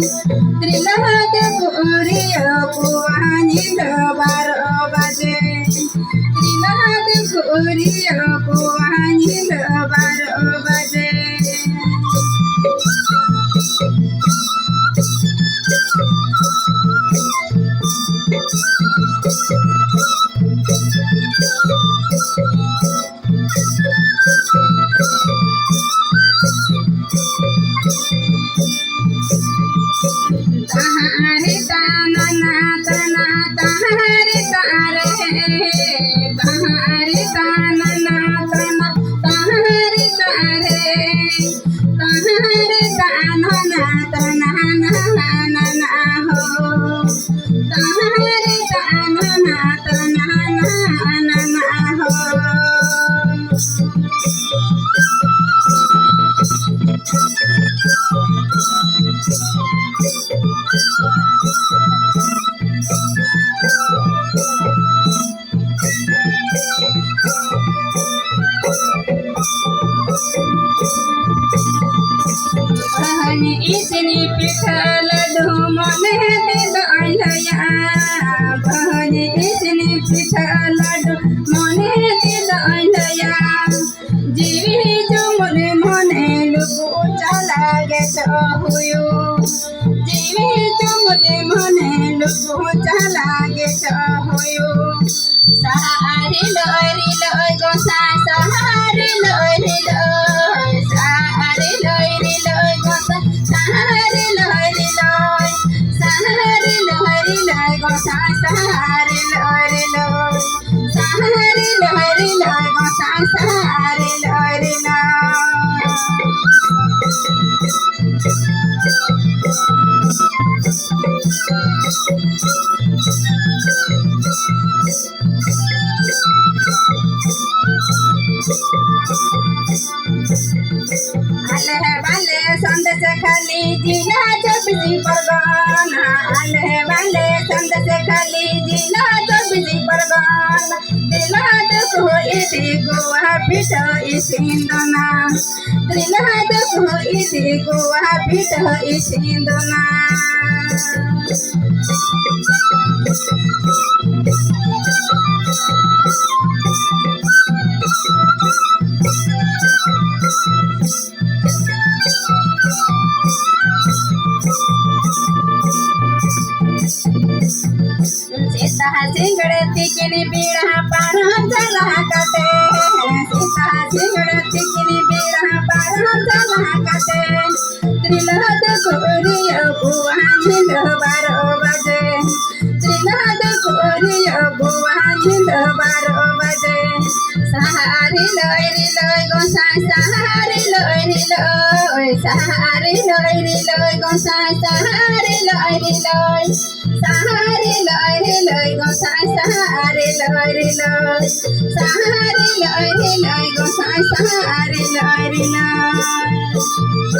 त्रिलहत पुरिय पुवानी बार बजे त्रिलहत पुरिय पुवानी बार बजे तहारे ताना तना तहारे तारे तहारे ताना तना तहारे तारे तहारे ताना तना ना हो तहारे ताना तना ना हो बहनी इतनी पिठल ढूमने दिल अया बहनी इतनी पिठल ढूमने दिल अया जीवी जो मुने मने लुबु चला गे हुयो जीवी जो मुने मने लुबु चला गे हुयो सहारे लोरी लोय गोसा सहारे लोरी लोय सहारे लोरी लोय गोसा सहारे लोरी लोय सहारे लोरी लोय गोसा सहारे लोरी लोय सहारे लोरी लोय गोसा सहारे लोरी लोय आले वाले संदेश खाली जिला चौबीसी परगना आले वाले संदेश खाली जिला चौबीसी परगना दिलाद को इति गोवा पीठ इसिंदना दिलाद को इति गोवा पीठ इसिंदना सीता सिंगड़ती किनी बीड़ा पारा चला कटे सीता सिंगड़ती किनी बीड़ा पारा चला कटे त्रिलहत कोरिय बुआनी बारो बजे त्रिलहत कोरिय बुआनी बारो बजे सहारे लोरी लोय गोसा सहारे लोरी लोय सहारे लोरी लोय गोसा सहारे लोरी लोय सहारे लोरी लोय गोसा सहारे लोरी लोय सहारे लोरी लोय गोसा सहारे लोरी लोय